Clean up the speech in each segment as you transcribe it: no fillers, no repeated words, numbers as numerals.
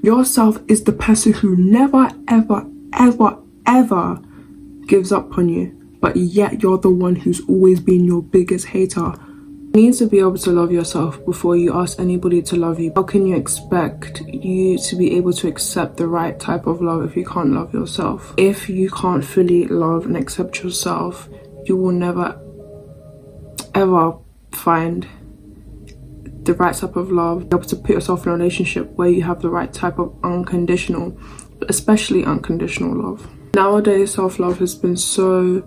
Yourself is the person who never, ever, ever, ever gives up on you, but yet you're the one who's always been your biggest hater. You need to be able to love yourself before you ask anybody to love you. How can you expect you to be able to accept the right type of love if you can't love yourself? If you can't fully love and accept yourself, you will never ever find the right type of love. Be able to put yourself in a relationship where you have the right type of unconditional, especially unconditional love. Nowadays, self-love has been so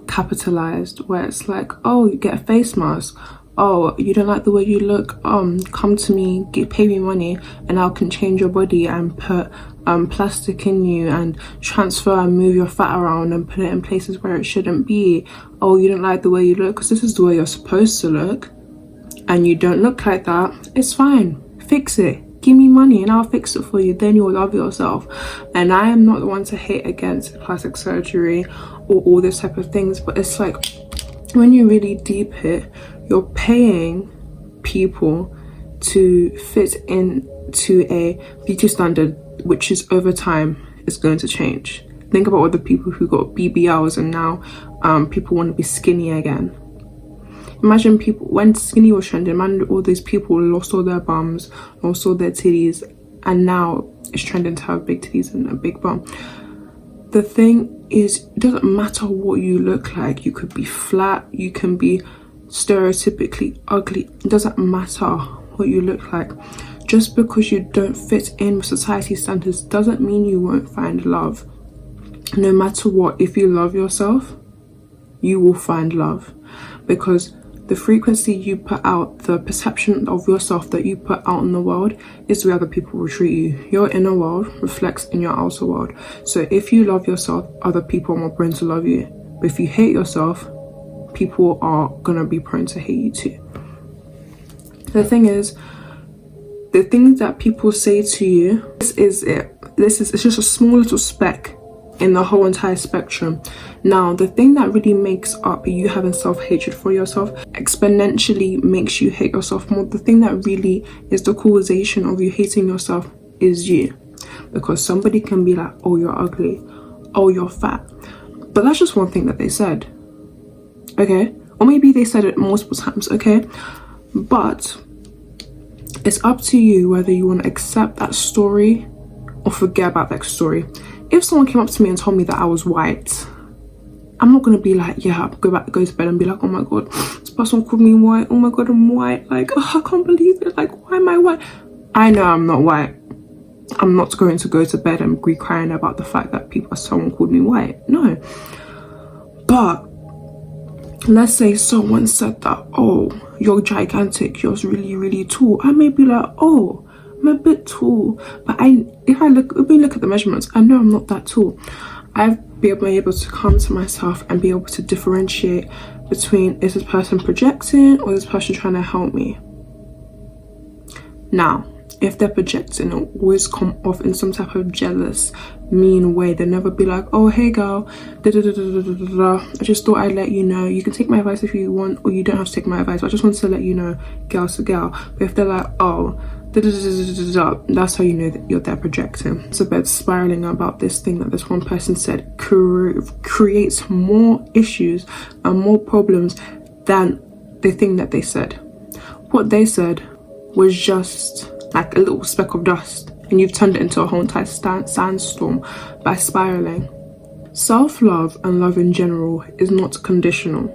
capitalized, where it's like, oh, you get a face mask, oh, you don't like the way you look, come to me, pay me money and I can change your body and put plastic in you and transfer and move your fat around and put it in places where it shouldn't be. Oh, you don't like the way you look because this is the way you're supposed to look and you don't look like that. It's fine, fix it. Give me money and I'll fix it for you. Then you'll love yourself. And I am not the one to hate against plastic surgery or all this type of things, but it's like, when you really deep it, you're paying people to fit into a beauty standard which is over time is going to change. Think about all the people who got BBLs and now people want to be skinny again. Imagine people, when skinny was trending, man, all these people lost all their bums, lost all their titties, and now it's trending to have big titties and a big bum. The thing is, it doesn't matter what you look like. You could be flat, you can be stereotypically ugly. It doesn't matter what you look like. Just because you don't fit in with society standards doesn't mean you won't find love. No matter what, if you love yourself, you will find love, because the frequency you put out, the perception of yourself that you put out in the world is the way other people will treat you. Your inner world reflects in your outer world. So if you love yourself, other people are more prone to love you. But if you hate yourself, people are gonna be prone to hate you too. The thing is, the things that people say to you, it's just a small little speck in the whole entire spectrum. Now, the thing that really makes up you having self-hatred for yourself exponentially makes you hate yourself more. The thing that really is the causation of you hating yourself is you. Because somebody can be like, oh, you're ugly, oh, you're fat, but that's just one thing that they said, okay? Or maybe they said it multiple times, okay? But it's up to you whether you want to accept that story or forget about that story. If someone came up to me and told me that I was white, I'm not gonna be like, yeah, go to bed and be like, oh my god, this person called me white, oh my god, I'm white, like, oh, I can't believe it, like, why am I white? I know I'm not white. I'm not going to go to bed and be crying about the fact that someone called me white. No. But let's say someone said that, oh, you're gigantic, you're really, really tall. I may be like, oh, I'm a bit tall, but if we look at the measurements, I know I'm not that tall. I've been able to come to myself and be able to differentiate between, is this person projecting or is this person trying to help me? Now, if they're projecting, it'll always come off in some type of jealous, mean way. They'll never be like, oh, hey girl, I just thought I'd let you know. You can take my advice if you want, or you don't have to take my advice, but I just wanted to let you know, girl to girl. But if they're like, oh, that's how you know that you're there projecting. It's about spiraling about this thing that this one person said creates more issues and more problems than the thing that they said. What they said was just like a little speck of dust, and you've turned it into a whole entire sandstorm by spiraling. Self-love and love in general is not conditional.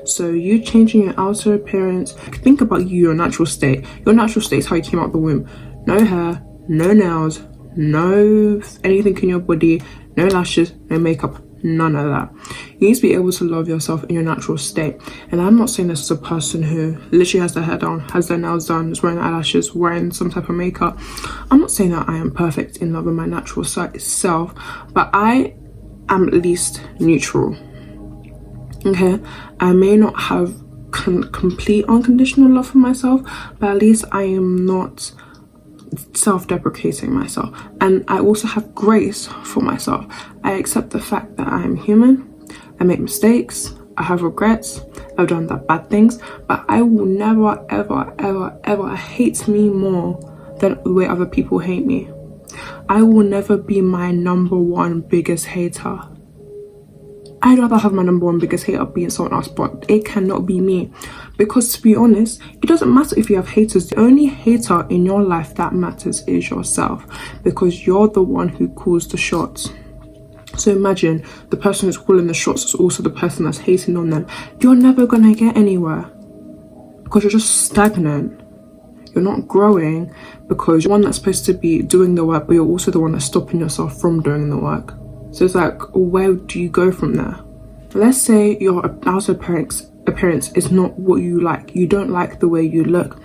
So you changing your outer appearance, think about your natural state. Your natural state is how you came out the womb. No hair, no nails, no anything in your body, no lashes, no makeup, none of that. You need to be able to love yourself in your natural state. And I'm not saying this as a person who literally has their hair down, has their nails done, is wearing eyelashes, wearing some type of makeup. I'm not saying that I am perfect in love with my natural self, but I am at least neutral. Okay, I may not have complete unconditional love for myself, but at least I am not self-deprecating myself, and I also have grace for myself. I accept the fact that I am human, I make mistakes, I have regrets, I've done bad things, but I will never ever hate me more than the way other people hate me. I will never be my number one biggest hater. I'd rather have my number one biggest hater being someone else, but it cannot be me. Because to be honest, it doesn't matter if you have haters. The only hater in your life that matters is yourself, because you're the one who calls the shots. So imagine the person who's calling the shots is also the person that's hating on them. You're never gonna get anywhere because you're just stagnant. You're not growing because you're one that's supposed to be doing the work, but you're also the one that's stopping yourself from doing the work. So it's like, where do you go from there? Let's say your outer appearance is not what you like. You don't like the way you look.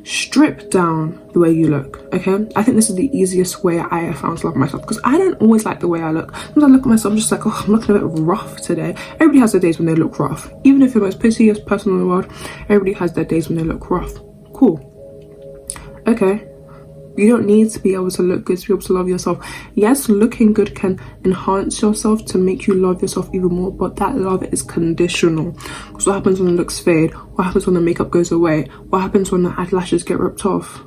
Strip down the way you look, okay? I think this is the easiest way I have found to love myself, because I don't always like the way I look. Sometimes I look at myself, I'm just like, oh, I'm looking a bit rough today. Everybody has their days when they look rough. Even if you're the most prettiest person in the world, everybody has their days when they look rough. Cool. Okay. You don't need to be able to look good to be able to love yourself. Yes, looking good can enhance yourself to make you love yourself even more, but that love is conditional. Because what happens when the looks fade? What happens when the makeup goes away? What happens when the eyelashes get ripped off?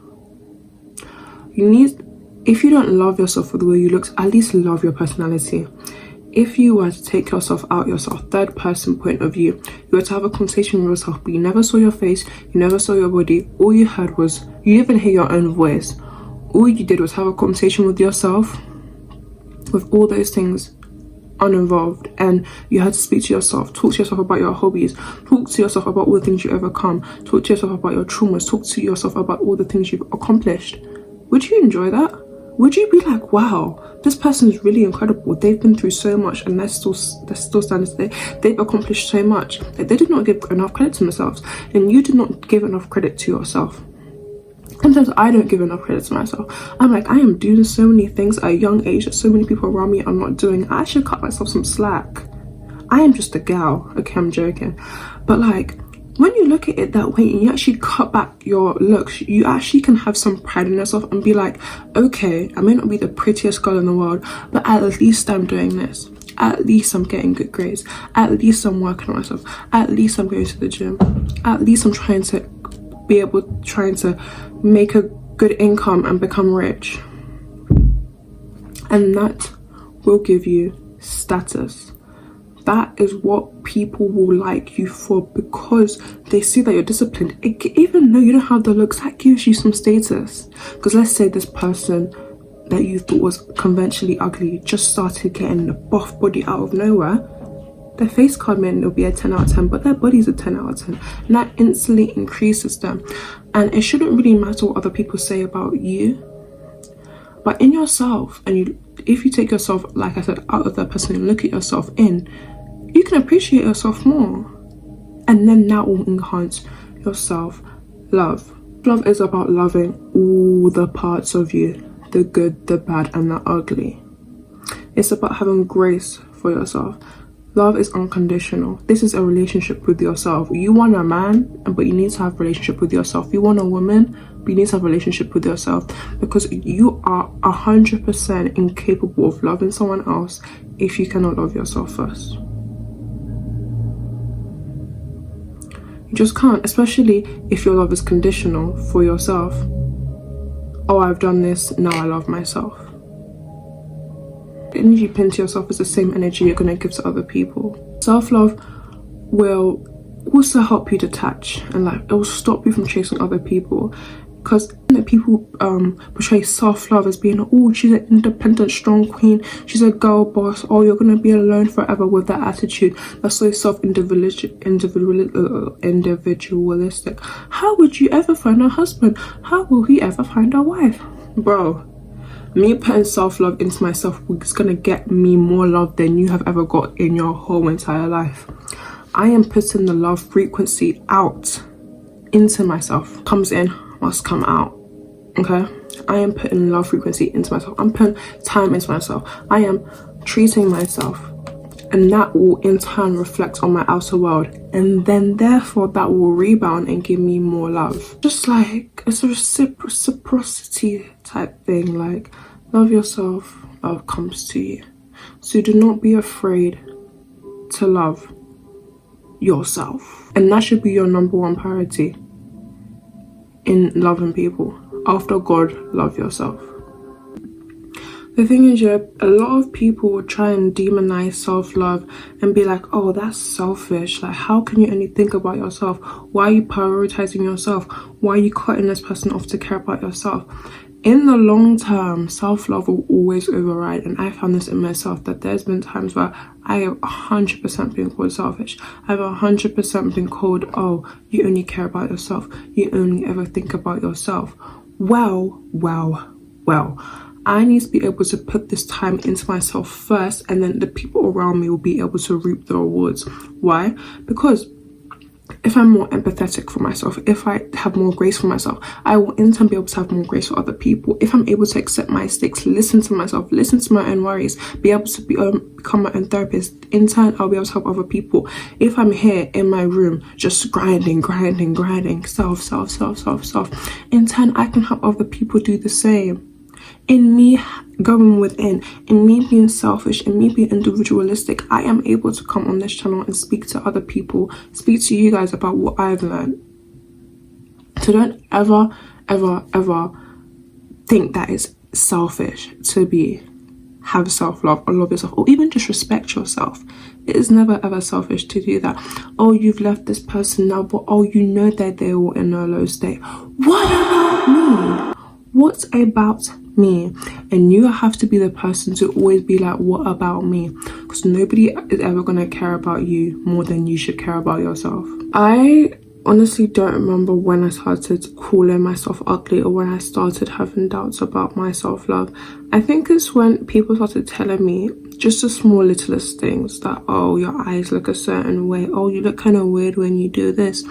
If you don't love yourself for the way you look, at least love your personality. If you were to take yourself out yourself, third person point of view, you were to have a conversation with yourself, but you never saw your face, you never saw your body, all you heard was, you didn't even hear your own voice. All you did was have a conversation with yourself with all those things uninvolved, and you had to speak to yourself, talk to yourself about your hobbies, talk to yourself about all the things you overcome, talk to yourself about your traumas, talk to yourself about all the things you've accomplished. Would you enjoy that? Would you be like, wow, this person is really incredible, they've been through so much and they're still standing today, they've accomplished so much? Like, they did not give enough credit to themselves, and you did not give enough credit to yourself. Sometimes I don't give enough credit to myself. I'm like, I am doing so many things at a young age that so many people around me are not doing. I should cut myself some slack. I am just a gal. Okay, I'm joking. But like, when you look at it that way and you actually cut back your looks, you actually can have some pride in yourself and be like, okay, I may not be the prettiest girl in the world, but at least I'm doing this. At least I'm getting good grades. At least I'm working on myself. At least I'm going to the gym. At least I'm trying to make a good income and become rich. And that will give you status. That is what people will like you for, because they see that you're disciplined. Even though you don't have the looks, that gives you some status. Because let's say this person that you thought was conventionally ugly just started getting a buff body out of nowhere. Their face card may not be a 10 out of 10, but their body's a 10 out of 10. And that instantly increases them. And it shouldn't really matter what other people say about you. But in yourself, and if you take yourself, like I said, out of that person and look at yourself in, you can appreciate yourself more. And then that will enhance your self-love. Love is about loving all the parts of you, the good, the bad, and the ugly. It's about having grace for yourself. Love is unconditional. This is a relationship with yourself. You want a man, but you need to have a relationship with yourself. You want a woman, but you need to have a relationship with yourself, because you are 100% incapable of loving someone else if you cannot love yourself first. You just can't, especially if your love is conditional for yourself. Oh, I've done this, now I love myself. The energy you pin to yourself is the same energy you're going to give to other people. Self-love will also help you detach, and like, it will stop you from chasing other people, because people portray self-love as being, oh, she's an independent, strong queen, she's a girl boss, oh, you're going to be alone forever. With that attitude that's so individualistic. How would you ever find a husband? How will he ever find a wife? Bro, me putting self-love into myself is gonna get me more love than you have ever got in your whole entire life. I am putting the love frequency out into myself. Comes in, must come out. Okay? I am putting love frequency into myself. I'm putting time into myself. I am treating myself. And that will in turn reflect on my outer world. And then therefore that will rebound and give me more love. Just like, it's a reciprocity type thing. Like, love yourself, love comes to you. So do not be afraid to love yourself. And that should be your number one priority in loving people. After God, love yourself. The thing is, yeah, a lot of people will try and demonize self-love and be like, oh, that's selfish. Like, how can you only think about yourself? Why are you prioritizing yourself? Why are you cutting this person off to care about yourself? In the long term, self-love will always override. And I found this in myself, that there's been times where I have 100% been called selfish. I've 100% been called, oh, you only care about yourself. You only ever think about yourself. Well. I need to be able to put this time into myself first, and then the people around me will be able to reap the rewards. Why? Because if I'm more empathetic for myself, if I have more grace for myself, I will in turn be able to have more grace for other people. If I'm able to accept my mistakes, listen to myself, listen to my own worries, be able to become my own therapist, in turn I'll be able to help other people. If I'm here in my room just grinding, self, in turn I can help other people do the same. In me going within, in me being selfish, in me being individualistic, I am able to come on this channel and speak to other people, speak to you guys about what I've learned. So don't ever think that it's selfish to have self-love or love yourself, or even just respect yourself. It is never ever selfish to do that. Oh, you've left this person now, but oh, you know that they were in a low state. What about me? What about me? And you have to be the person to always be like, what about me? Because nobody is ever going to care about you more than you should care about yourself. I honestly don't remember when I started calling myself ugly or when I started having doubts about my self-love. I think it's when people started telling me just the small littlest things, that, oh, your eyes look a certain way, oh, you look kind of weird when you do this.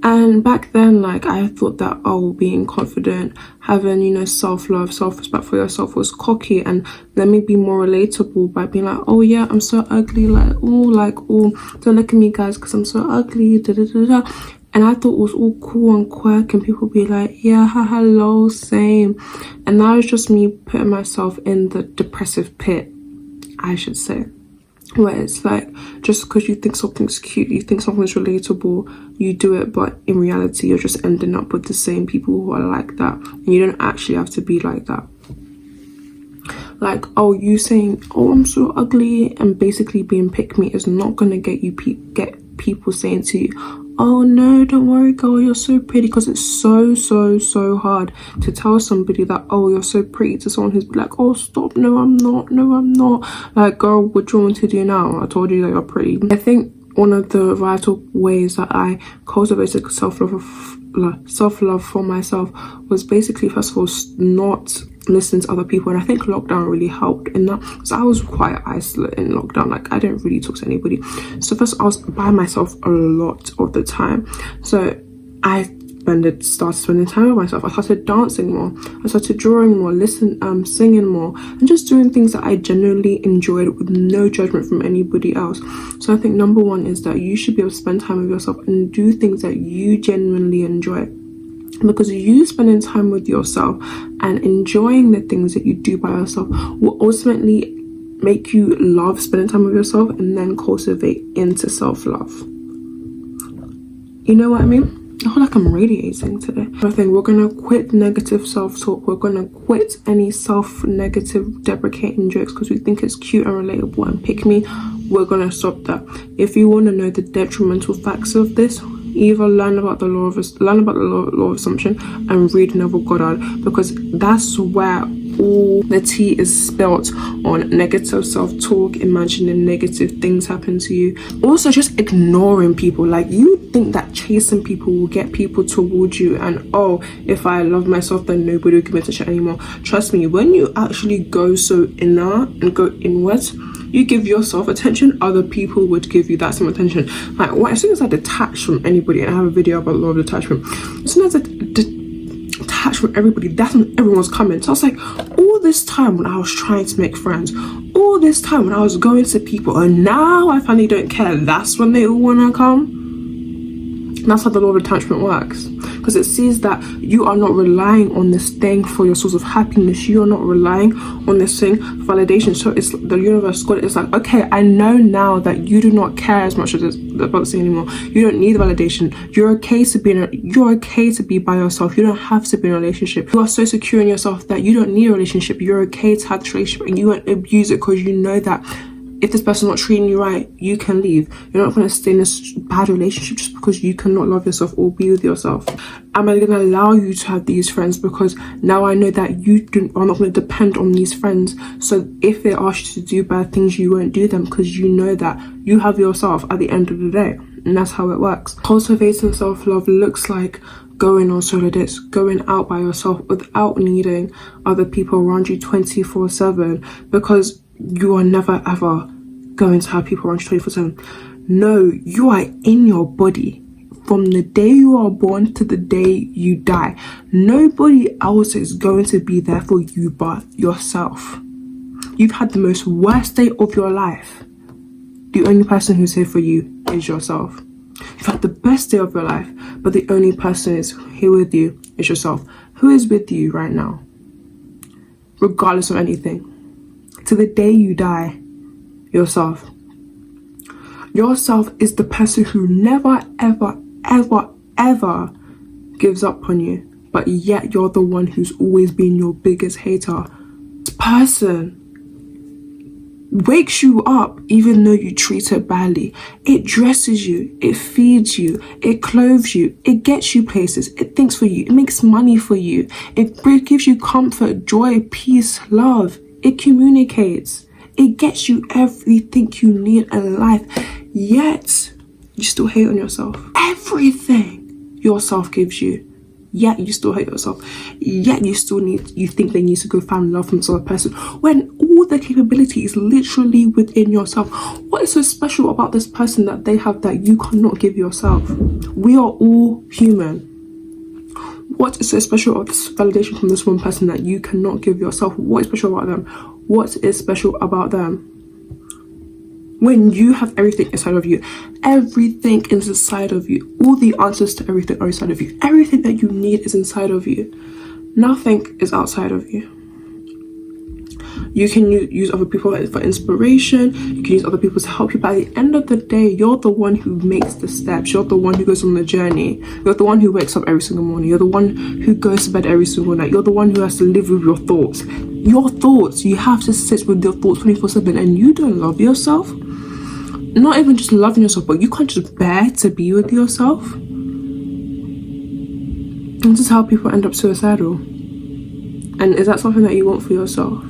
And back then, like, I thought that, oh, being confident, having, you know, self-love, self-respect for yourself was cocky, and let me be more relatable by being like, oh yeah, I'm so ugly, oh, don't look at me guys because I'm so ugly, da-da-da-da. And I thought it was all cool and quirk, and people be like, yeah, hello, same. And that was just me putting myself in the depressive pit, I should say. Where it's like, just because you think something's cute, you think something's relatable, you do it, but in reality you're just ending up with the same people who are like that, and you don't actually have to be like that. Like, oh, you saying, oh, I'm so ugly, and basically being pick me is not gonna get you get people saying to you, oh no, don't worry girl, you're so pretty. Because it's so hard to tell somebody that, oh, you're so pretty, to someone who's like, oh stop, no I'm not. Like, girl, what do you want to do now? I told you that you're pretty. I think one of the vital ways that I cultivated self-love for myself was basically, first of all, not listen to other people. And I think lockdown really helped in that, because I was quite isolated in lockdown. Like, I didn't really talk to anybody. So first, I was by myself a lot of the time. So I started spending time with myself. I started dancing more, I started drawing more, singing more, and just doing things that I genuinely enjoyed with no judgment from anybody else. So I think number one is that you should be able to spend time with yourself and do things that you genuinely enjoy. Because you spending time with yourself and enjoying the things that you do by yourself will ultimately make you love spending time with yourself, and then cultivate into self-love. You know what I mean? I feel like I'm radiating today. I think we're gonna quit negative self-talk. We're gonna quit any self-negative deprecating jokes because we think it's cute and relatable and pick me. We're gonna stop that. If you want to know the detrimental facts of this, either learn about the law of assumption and read Neville Goddard, because that's where all the tea is spelt on negative self-talk, imagining negative things happen to you. Also, just ignoring people. Like, you think that chasing people will get people towards you, and oh, if I love myself then nobody will give me attention anymore. Trust me, when you actually go so inner and go inwards, you give yourself attention, other people would give you that same attention. Like, as soon as I detach from anybody, and I have a video about law of detachment, as soon as I detach from everybody, that's when everyone's coming. So I was like, all this time when I was trying to make friends, all this time when I was going to people, and now I finally don't care, that's when they all want to come. That's how the law of attachment works. because it sees that you are not relying on this thing for your source of happiness. You are not relying on this thing for validation. So it's the universe God is like, okay, I know now that you do not care as much as the about saying anymore. You don't need validation. You're okay to be by yourself. You don't have to be in a relationship. You are so secure in yourself that you don't need a relationship. You're okay to have this relationship, and you won't abuse it because you know that if this person's not treating you right, you can leave. You're not going to stay in this bad relationship just because you cannot love yourself or be with yourself. Am I going to allow you to have these friends because now I know that are not going to depend on these friends? So if they ask you to do bad things, you won't do them because you know that you have yourself at the end of the day. And that's how it works. Cultivating self-love looks like going on solo dates, going out by yourself without needing other people around you 24/7, because you are never ever going to have people around you 24/7. No, you are in your body from the day you are born to the day you die. Nobody else is going to be there for you but yourself. You've had the most worst day of your life. The only person who's here for you is yourself. You've had the best day of your life, but the only person who's here with you is yourself. Who is with you right now? Regardless of anything. To the day you die, yourself. Yourself is the person who never, ever, ever, ever gives up on you, but yet you're the one who's always been your biggest hater. This person wakes you up even though you treat it badly. It dresses you, it feeds you, it clothes you, it gets you places, it thinks for you, it makes money for you, it gives you comfort, joy, peace, love. It communicates. It gets you everything you need in life. Yet, you still hate on yourself. Everything yourself gives you. Yet, you still hate yourself. Yet, you think they need to go find love from some other person. When all the capability is literally within yourself. What is so special about this person that they have that you cannot give yourself? We are all human. What is so special about this validation from this one person that you cannot give yourself? What is special about them? What is special about them? When you have everything inside of you, everything is inside of you. All the answers to everything are inside of you. Everything that you need is inside of you. Nothing is outside of you. You can use other people for inspiration. You can use other people to help you. But at the end of the day, you're the one who makes the steps. You're the one who goes on the journey. You're the one who wakes up every single morning. You're the one who goes to bed every single night. You're the one who has to live with your thoughts. Your thoughts. You have to sit with your thoughts 24/7, and you don't love yourself. Not even just loving yourself, but you can't just bear to be with yourself. And this is how people end up suicidal. And is that something that you want for yourself?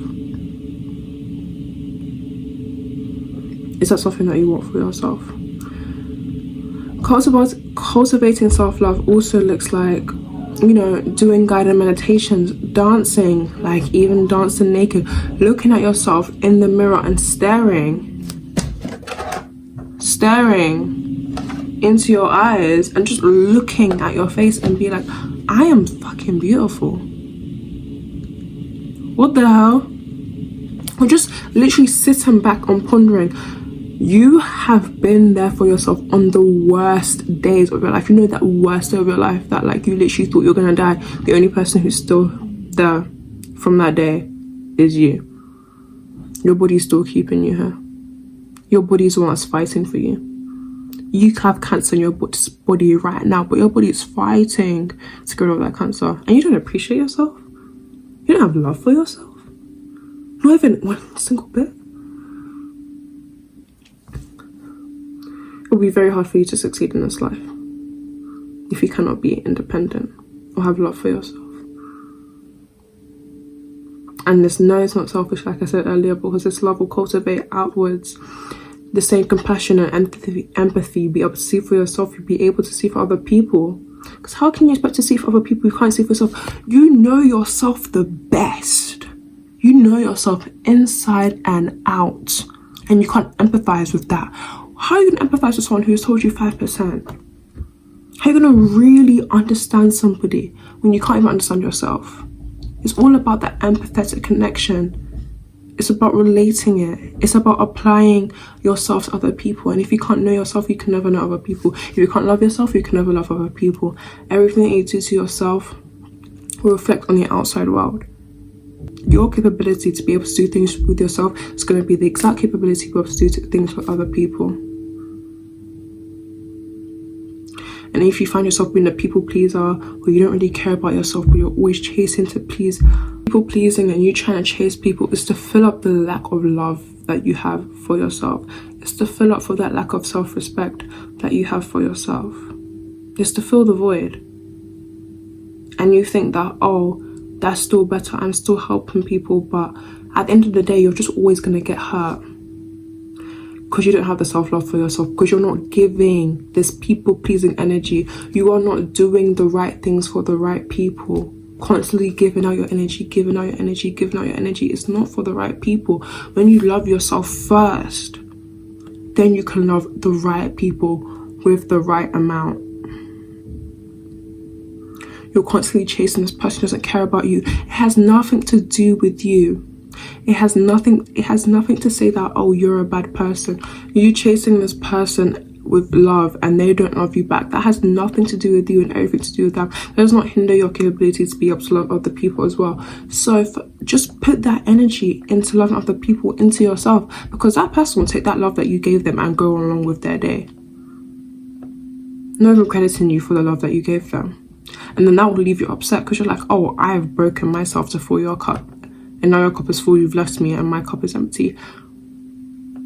Is that something that you want for yourself? Cultivating self-love also looks like, doing guided meditations, dancing, like even dancing naked, looking at yourself in the mirror and staring into your eyes and just looking at your face and be like, I am fucking beautiful. What the hell? Or just literally sitting back and pondering. You have been there for yourself on the worst days of your life. You know that worst day of your life that like you literally thought you were gonna die. The only person who's still there from that day is you. Your body's still keeping you here. Your body's the one that's fighting for you. You have cancer in your body right now, but your body is fighting to get rid of that cancer. And you don't appreciate yourself. You don't have love for yourself. Not even one single bit. It will be very hard for you to succeed in this life if you cannot be independent or have love for yourself. And it's not selfish, like I said earlier, because this love will cultivate outwards the same compassion and empathy, be able to see for yourself, you'll be able to see for other people. Because how can you expect to see for other people you can't see for yourself? You know yourself the best. You know yourself inside and out. And you can't empathize with that. How are you going to empathize with someone who's told you 5%? How are you going to really understand somebody when you can't even understand yourself? It's all about that empathetic connection. It's about relating it. It's about applying yourself to other people. And if you can't know yourself, you can never know other people. If you can't love yourself, you can never love other people. Everything that you do to yourself will reflect on the outside world. Your capability to be able to do things with yourself is going to be the exact capability to be able to do things with other people. And if you find yourself being a people pleaser, or you don't really care about yourself, but you're always chasing to please, people pleasing, and you trying to chase people, is to fill up the lack of love that you have for yourself. It's to fill up for that lack of self-respect that you have for yourself. It's to fill the void. And you think that, oh, that's still better, I'm still helping people, but at the end of the day, you're just always going to get hurt. Because you don't have the self-love for yourself, because you're not giving this people-pleasing energy. You are not doing the right things for the right people. Constantly giving out your energy, giving out your energy, giving out your energy. It's not for the right people. When you love yourself first, then you can love the right people with the right amount. You're constantly chasing this person who doesn't care about you. It has nothing to do with you. It has nothing to say that, oh, you're a bad person. You chasing this person with love and they don't love you back. That has nothing to do with you and everything to do with them. That does not hinder your capability to be able to love other people as well. So just put that energy into loving other people, into yourself, because that person will take that love that you gave them and go along with their day. Not even crediting you for the love that you gave them. And then that will leave you upset because you're like, oh, I have broken myself to fill your cup. And now your cup is full, you've left me and my cup is empty.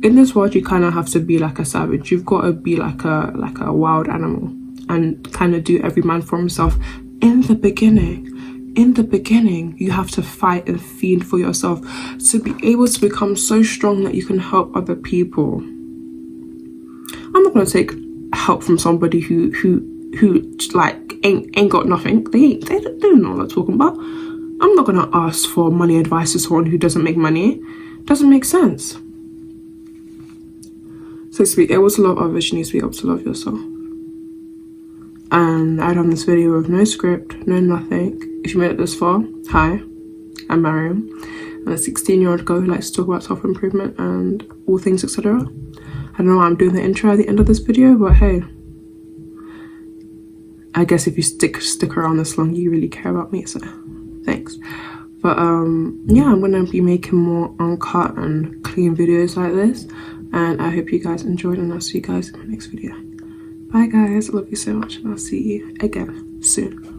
In this world, you kind of have to be like a savage. You've got to be like a wild animal and kind of do every man for himself. In the beginning, you have to fight and feed for yourself to be able to become so strong that you can help other people. I'm not going to take help from somebody who like ain't got nothing. They don't know what they're talking about. I'm not gonna ask for money advice to someone who doesn't make money. Doesn't make sense. So to be able to love others, you need to be able to love yourself. And I've done this video with no script, no nothing. If you made it this far, hi, I'm Mariam. I'm a 16-year-old girl who likes to talk about self-improvement and all things, etc. I don't know why I'm doing the intro at the end of this video, but hey, I guess if you stick around this long, you really care about me, so thanks. But yeah, I'm gonna be making more uncut and clean videos like this, and I hope you guys enjoyed, and I'll see you guys in my next video. Bye guys, I love you so much, and I'll see you again soon.